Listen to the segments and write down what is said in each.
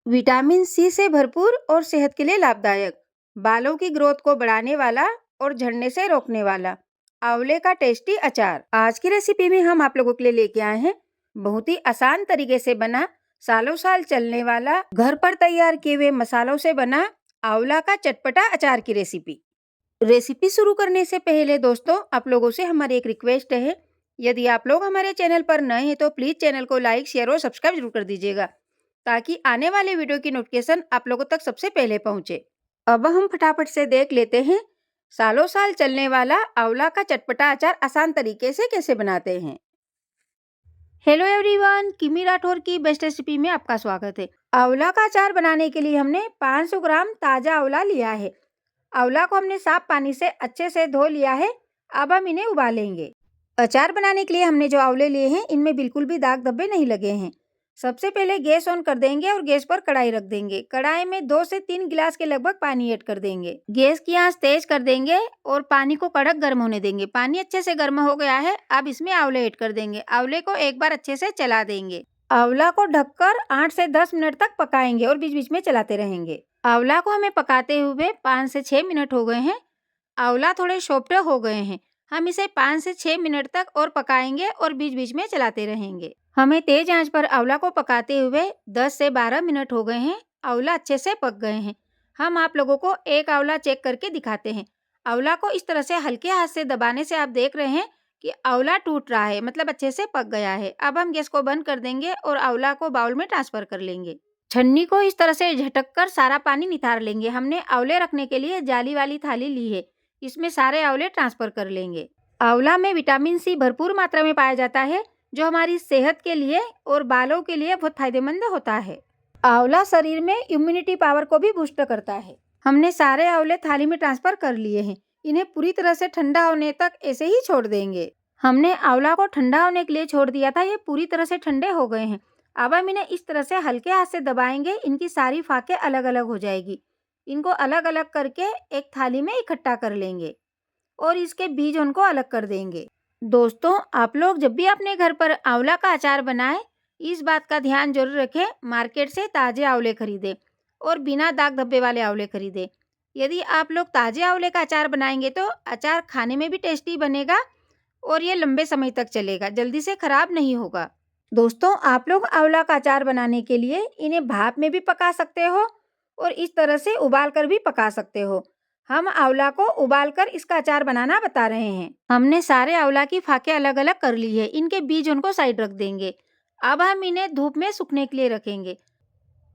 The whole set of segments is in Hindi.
विटामिन सी से भरपूर और सेहत के लिए लाभदायक, बालों की ग्रोथ को बढ़ाने वाला और झड़ने से रोकने वाला आंवले का टेस्टी अचार। आज की रेसिपी में हम आप लोगों के लिए लेके आए हैं बहुत ही आसान तरीके से बना, सालों साल चलने वाला, घर पर तैयार किए हुए मसालों से बना आंवला का चटपटा अचार की रेसिपी। रेसिपी शुरू करने से पहले दोस्तों, आप लोगों से हमारी एक रिक्वेस्ट है, यदि आप लोग हमारे चैनल पर नए हैं तो प्लीज चैनल को लाइक, शेयर और सब्सक्राइब जरूर कर दीजिएगा ताकि आने वाले वीडियो की नोटिफिकेशन आप लोगों तक सबसे पहले पहुंचे। अब हम फटाफट से देख लेते हैं सालों साल चलने वाला आंवला का चटपटा अचार आसान तरीके से कैसे बनाते हैं। हेलो एवरीवन, किमी राठौर की बेस्ट रेसिपी में आपका स्वागत है। आंवला का अचार बनाने के लिए हमने 500 ग्राम ताजा आंवला लिया है। आंवला को हमने साफ पानी से अच्छे से धो लिया है। अब हम इन्हें उबालेंगे। अचार बनाने के लिए हमने जो आंवले लिए हैं इनमें बिल्कुल भी दाग धब्बे नहीं लगे हैं। सबसे पहले गैस ऑन कर देंगे और गैस पर कढ़ाई रख देंगे। कढ़ाई में 2 से 3 गिलास के लगभग पानी ऐड कर देंगे। गैस की आंच तेज कर देंगे और पानी को कड़क गर्म होने देंगे। पानी अच्छे से गर्म हो गया है। अब इसमें आंवले ऐड कर देंगे। आंवले को एक बार अच्छे से चला देंगे। आंवला को ढककर 8 से 10 मिनट तक पकाएंगे और बीच बीच में चलाते रहेंगे। आंवला को हमें पकाते हुए 5 से 6 मिनट हो गए हैं। आंवला थोड़े सोफ्ट हो गए हैं। हम इसे 5 से 6 मिनट तक और पकाएंगे और बीच बीच में चलाते रहेंगे। हमें तेज आंच पर आंवला को पकाते हुए 10 से 12 मिनट हो गए हैं। आंवला अच्छे से पक गए हैं। हम आप लोगों को एक आंवला चेक करके दिखाते हैं। आंवला को इस तरह से हल्के हाथ से दबाने से आप देख रहे हैं कि आंवला टूट रहा है, मतलब अच्छे से पक गया है। अब हम गैस को बंद कर देंगे और आंवला को बाउल में ट्रांसफर कर लेंगे। छन्नी को इस तरह से झटक कर सारा पानी नितार लेंगे। हमने आंवले रखने के लिए जाली वाली थाली ली है। इसमें सारे आंवले ट्रांसफर कर लेंगे। आंवला में विटामिन सी भरपूर मात्रा में पाया जाता है, जो हमारी सेहत के लिए और बालों के लिए बहुत फायदेमंद होता है। आंवला शरीर में इम्यूनिटी पावर को भी बूस्ट करता है। हमने सारे आंवले थाली में ट्रांसफर कर लिए हैं। इन्हें पूरी तरह से ठंडा होने तक ऐसे ही छोड़ देंगे। हमने आंवला को ठंडा होने के लिए छोड़ दिया था। ये पूरी तरह से ठंडे हो गए हैं। अब हम इन्हें इस तरह से हल्के हाथ से दबाएंगे। इनकी सारी फाके अलग अलग हो जाएगी। इनको अलग अलग करके एक थाली में इकट्ठा कर लेंगे और इसके बीज उनको अलग कर देंगे। दोस्तों, आप लोग जब भी अपने घर पर आंवला का अचार बनाएं, इस बात का ध्यान जरूर रखें, मार्केट से ताजे आंवले खरीदें और बिना दाग धब्बे वाले आंवले खरीदें। यदि आप लोग ताजे आंवले का अचार बनाएंगे तो अचार खाने में भी टेस्टी बनेगा और ये लंबे समय तक चलेगा, जल्दी से खराब नहीं होगा। दोस्तों, आप लोग आंवला का अचार बनाने के लिए इन्हें भाप में भी पका सकते हो और इस तरह से उबाल कर भी पका सकते हो। हम आंवला को उबालकर इसका अचार बनाना बता रहे हैं। हमने सारे आंवला की फाके अलग अलग कर ली है। इनके बीज उनको साइड रख देंगे। अब हम इन्हें धूप में सूखने के लिए रखेंगे।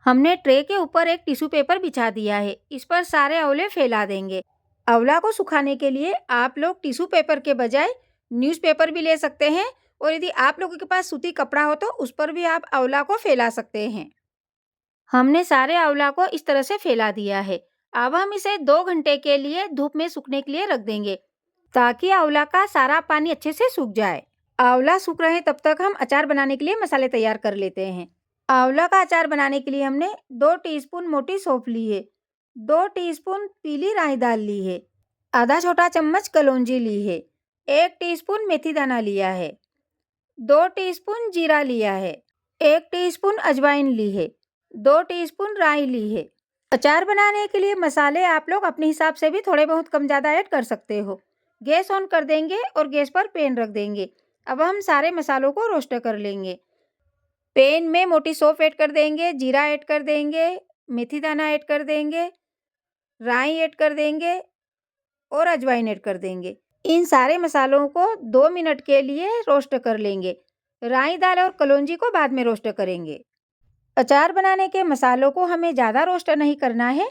हमने ट्रे के ऊपर एक टिश्यू पेपर बिछा दिया है। इस पर सारे आंवले फैला देंगे। आंवला को सुखाने के लिए आप लोग टिश्यू पेपर के बजाय न्यूज़पेपर भी ले सकते हैं और यदि आप लोगों के पास सूती कपड़ा हो तो उस पर भी आप आंवला को फैला सकते हैं। हमने सारे आंवला को इस तरह से फैला दिया है। अब हम इसे 2 घंटे के लिए धूप में सूखने के लिए रख देंगे ताकि आंवला का सारा पानी अच्छे से सूख जाए। आंवला सूख रहे तब तक हम अचार बनाने के लिए मसाले तैयार कर लेते हैं। आंवला का अचार बनाने के लिए हमने 2 टीस्पून मोटी सौंफ ली है, 2 टीस्पून पीली राई दाल ली है, आधा छोटा चम्मच कलौंजी ली है, 1 टीस्पून मेथी दाना लिया है, 2 टीस्पून जीरा लिया है, 1 टीस्पून अजवाइन ली है, 2 टीस्पून राई ली है। अचार बनाने के लिए मसाले आप लोग अपने हिसाब से भी थोड़े बहुत कम ज़्यादा ऐड कर सकते हो। गैस ऑन कर देंगे और गैस पर पैन रख देंगे। अब हम सारे मसालों को रोस्ट कर लेंगे। पैन में मोटी सौंफ ऐड कर देंगे, जीरा ऐड कर देंगे, मेथी दाना ऐड कर देंगे, राई ऐड कर देंगे और अजवाइन ऐड कर देंगे। इन सारे मसालों को 2 मिनट के लिए रोस्ट कर लेंगे। राई दाल और कलौंजी को बाद में रोस्ट करेंगे। अचार बनाने के मसालों को हमें ज़्यादा रोस्ट नहीं करना है।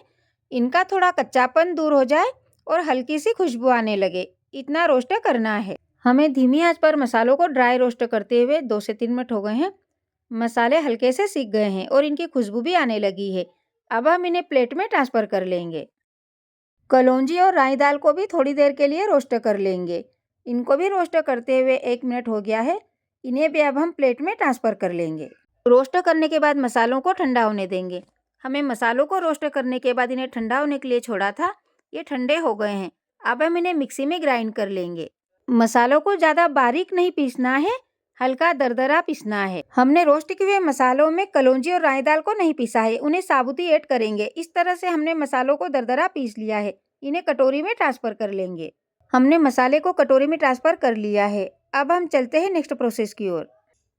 इनका थोड़ा कच्चापन दूर हो जाए और हल्की सी खुशबू आने लगे, इतना रोस्ट करना है। हमें धीमी आंच पर मसालों को ड्राई रोस्ट करते हुए 2 से 3 मिनट हो गए हैं। मसाले हल्के से सीख गए हैं और इनकी खुशबू भी आने लगी है। अब हम इन्हें प्लेट में ट्रांसफ़र कर लेंगे। कलौंजी और राई दाल को भी थोड़ी देर के लिए रोस्ट कर लेंगे। इनको भी रोस्ट करते हुए 1 मिनट हो गया है। इन्हें भी अब हम प्लेट में ट्रांसफ़र कर लेंगे। रोस्ट करने के बाद मसालों को ठंडा होने देंगे। हमें मसालों को रोस्ट करने के बाद इन्हें ठंडा होने के लिए छोड़ा था। ये ठंडे हो गए हैं। अब हम इन्हें मिक्सी में ग्राइंड कर लेंगे। मसालों को ज़्यादा बारीक नहीं पीसना है, हल्का दरदरा पीसना है। हमने रोस्ट किए हुए मसालों में कलौंजी और राई दाल को नहीं पीसा है, उन्हें साबुती ऐड करेंगे। इस तरह से हमने मसालों को दरदरा पीस लिया है। इन्हें कटोरी में ट्रांसफर कर लेंगे। हमने मसाले को कटोरी में ट्रांसफर कर लिया है। अब हम चलते हैं नेक्स्ट प्रोसेस की ओर।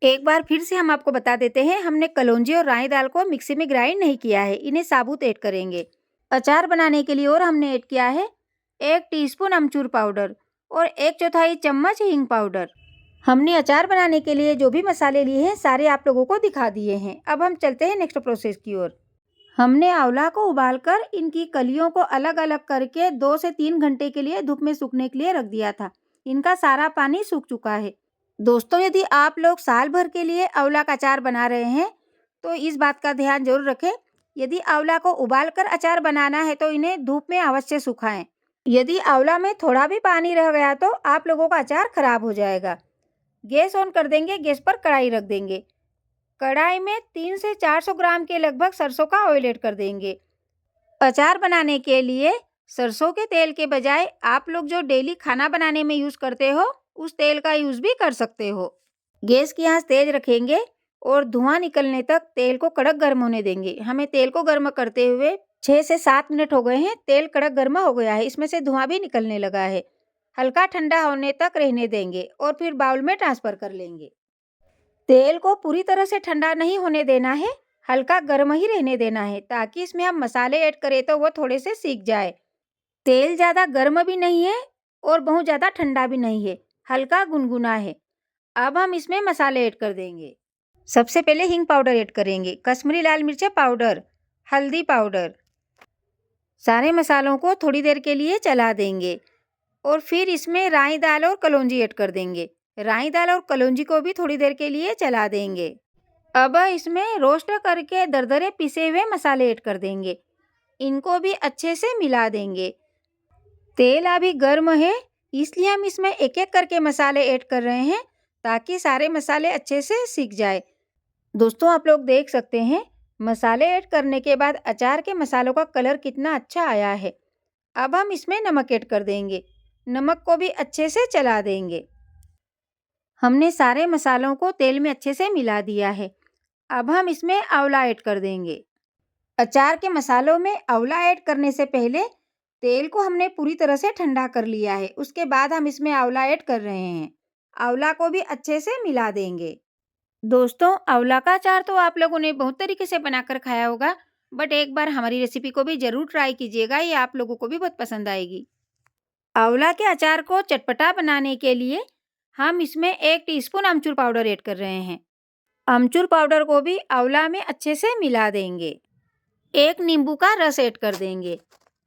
एक बार फिर से हम आपको बता देते हैं, हमने कलौंजी और राई दाल को मिक्सी में ग्राइंड नहीं किया है, इन्हें साबुत ऐड करेंगे। अचार बनाने के लिए और हमने ऐड किया है 1 टीस्पून अमचूर पाउडर और 1/4 चम्मच हींग पाउडर। हमने अचार बनाने के लिए जो भी मसाले लिए हैं सारे आप लोगों को दिखा दिए हैं। अब हम चलते हैं नेक्स्ट प्रोसेस की ओर। हमने आंवला को उबालकर इनकी कलियों को अलग अलग करके 2 से 3 घंटे के लिए धूप में सूखने के लिए रख दिया था। इनका सारा पानी सूख चुका है। दोस्तों, यदि आप लोग साल भर के लिए आंवला का अचार बना रहे हैं तो इस बात का ध्यान जरूर रखें, यदि आंवला को उबालकर अचार बनाना है तो इन्हें धूप में अवश्य सुखाएं। यदि आंवला में थोड़ा भी पानी रह गया तो आप लोगों का अचार खराब हो जाएगा। गैस ऑन कर देंगे, गैस पर कढ़ाई रख देंगे। कढ़ाई में 300 से 400 ग्राम के लगभग सरसों का ऑयल ऐड कर देंगे। अचार बनाने के लिए सरसों के तेल के बजाय आप लोग जो डेली खाना बनाने में यूज़ करते हो उस तेल का यूज़ भी कर सकते हो। गैस की आंच तेज रखेंगे और धुआं निकलने तक तेल को कड़क गर्म होने देंगे। हमें तेल को गर्म करते हुए 6 से 7 मिनट हो गए हैं। तेल कड़क गर्म हो गया है, इसमें से धुआं भी निकलने लगा है। हल्का ठंडा होने तक रहने देंगे और फिर बाउल में ट्रांसफर कर लेंगे। तेल को पूरी तरह से ठंडा नहीं होने देना है, हल्का गर्म ही रहने देना है ताकि इसमें हम मसाले ऐड करें तो वो थोड़े से सीख जाए। तेल ज़्यादा गर्म भी नहीं है और बहुत ज़्यादा ठंडा भी नहीं है, हल्का गुनगुना है। अब हम इसमें मसाले ऐड कर देंगे। सबसे पहले हींग पाउडर ऐड करेंगे, कश्मीरी लाल मिर्च पाउडर, हल्दी पाउडर। सारे मसालों को थोड़ी देर के लिए चला देंगे और फिर इसमें राई दाल और कलौंजी ऐड कर देंगे। राई दाल और कलौंजी को भी थोड़ी देर के लिए चला देंगे। अब इसमें रोस्ट करके दरदरे पिसे हुए मसाले ऐड कर देंगे। इनको भी अच्छे से मिला देंगे। तेल अभी गर्म है, इसलिए हम इसमें एक एक करके मसाले ऐड कर रहे हैं ताकि सारे मसाले अच्छे से सीख जाए। दोस्तों, आप लोग देख सकते हैं मसाले ऐड करने के बाद अचार के मसालों का कलर कितना अच्छा आया है। अब हम इसमें नमक ऐड कर देंगे। नमक को भी अच्छे से चला देंगे। हमने सारे मसालों को तेल में अच्छे से मिला दिया है। अब हम इसमें आंवला ऐड कर देंगे। अचार के मसालों में आंवला ऐड करने से पहले तेल को हमने पूरी तरह से ठंडा कर लिया है। उसके बाद हम इसमें आंवला ऐड कर रहे हैं। आंवला को भी अच्छे से मिला देंगे। दोस्तों, आंवला का अचार तो आप लोगों ने बहुत तरीके से बनाकर खाया होगा, बट एक बार हमारी रेसिपी को भी ज़रूर ट्राई कीजिएगा, ये आप लोगों को भी बहुत पसंद आएगी। आंवला के अचार को चटपटा बनाने के लिए हम इसमें 1 टीस्पून अमचूर पाउडर ऐड कर रहे हैं। अमचूर पाउडर को भी आंवला में अच्छे से मिला देंगे। 1 नींबू का रस ऐड कर देंगे।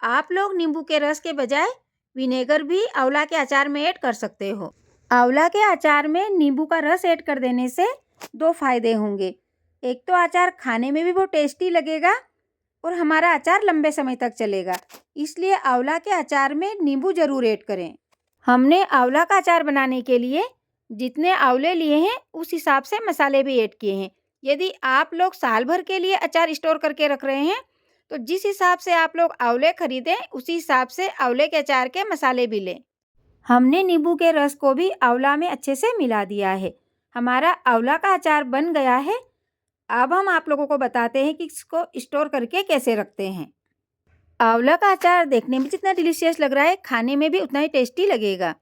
आप लोग नींबू के रस के बजाय विनेगर भी आंवला के अचार में ऐड कर सकते हो। आंवला के अचार में नींबू का रस ऐड कर देने से 2 फायदे होंगे। एक तो अचार खाने में भी बहुत टेस्टी लगेगा और हमारा अचार लंबे समय तक चलेगा। इसलिए आंवला के अचार में नींबू जरूर ऐड करें। हमने आंवला का अचार बनाने के लिए जितने आंवले लिए हैं उस हिसाब से मसाले भी ऐड किए हैं। यदि आप लोग साल भर के लिए अचार स्टोर करके रख रहे हैं तो जिस हिसाब से आप लोग आंवले खरीदें उसी हिसाब से आंवले के अचार के मसाले भी लें। हमने नींबू के रस को भी आंवला में अच्छे से मिला दिया है। हमारा आंवला का अचार बन गया है। अब हम आप लोगों को बताते हैं कि इसको स्टोर करके कैसे रखते हैं। आंवला का अचार देखने में जितना डिलीशियस लग रहा है, खाने में भी उतना ही टेस्टी लगेगा।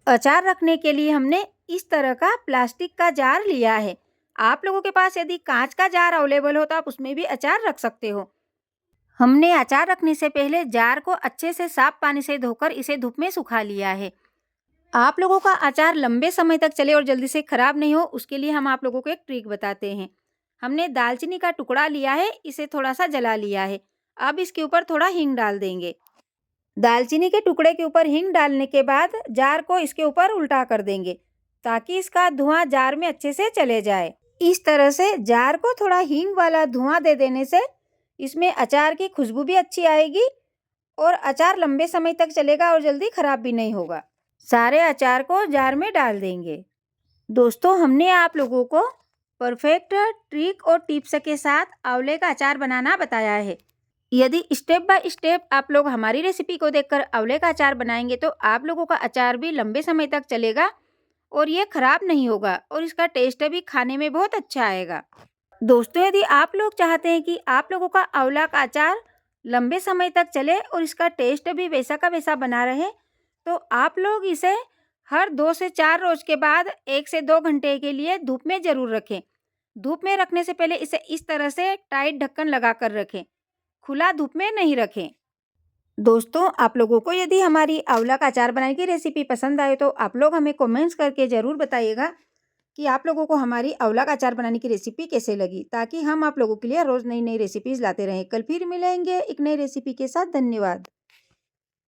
अचार रखने के लिए हमने इस तरह का प्लास्टिक का जार लिया है। आप लोगों के पास यदि कांच का जार अवेलेबल हो तो आप उसमें भी अचार रख सकते हो। हमने अचार रखने से पहले जार को अच्छे से साफ पानी से धोकर इसे धूप में सुखा लिया है। आप लोगों का अचार लंबे समय तक चले और जल्दी से खराब नहीं हो, उसके लिए हम आप लोगों को एक ट्रिक बताते हैं। हमने दालचीनी का टुकड़ा लिया है, इसे थोड़ा सा जला लिया है। अब इसके ऊपर थोड़ा हींग डाल देंगे। दालचीनी के टुकड़े के ऊपर हींग डालने के बाद जार को इसके ऊपर उल्टा कर देंगे ताकि इसका धुआं जार में अच्छे से चले जाए। इस तरह से जार को थोड़ा हींग वाला धुआं दे देने से इसमें अचार की खुशबू भी अच्छी आएगी और अचार लंबे समय तक चलेगा और जल्दी खराब भी नहीं होगा। सारे अचार को जार में डाल देंगे। दोस्तों, हमने आप लोगों को परफेक्ट ट्रिक और टिप्स के साथ आंवले का अचार बनाना बताया है। यदि स्टेप बाय स्टेप आप लोग हमारी रेसिपी को देखकर आंवले का अचार बनाएंगे तो आप लोगों का अचार भी लंबे समय तक चलेगा और ये खराब नहीं होगा और इसका टेस्ट भी खाने में बहुत अच्छा आएगा। दोस्तों, यदि आप लोग चाहते हैं कि आप लोगों का आंवला का अचार लंबे समय तक चले और इसका टेस्ट भी वैसा का वैसा बना रहे, तो आप लोग इसे हर 2 से 4 रोज के बाद 1 से 2 घंटे के लिए धूप में ज़रूर रखें। धूप में रखने से पहले इसे इस तरह से टाइट ढक्कन लगाकर रखें, खुला धूप में नहीं रखें। दोस्तों, आप लोगों को यदि हमारी आंवला का अचार बनाने की रेसिपी पसंद आए तो आप लोग हमें कमेंट्स करके ज़रूर बताइएगा कि आप लोगों को हमारी आंवला का अचार बनाने की रेसिपी कैसे लगी, ताकि हम आप लोगों के लिए रोज़ नई-नई रेसिपीज़ लाते रहें। कल फिर मिलेंगे एक नई रेसिपी के साथ। धन्यवाद।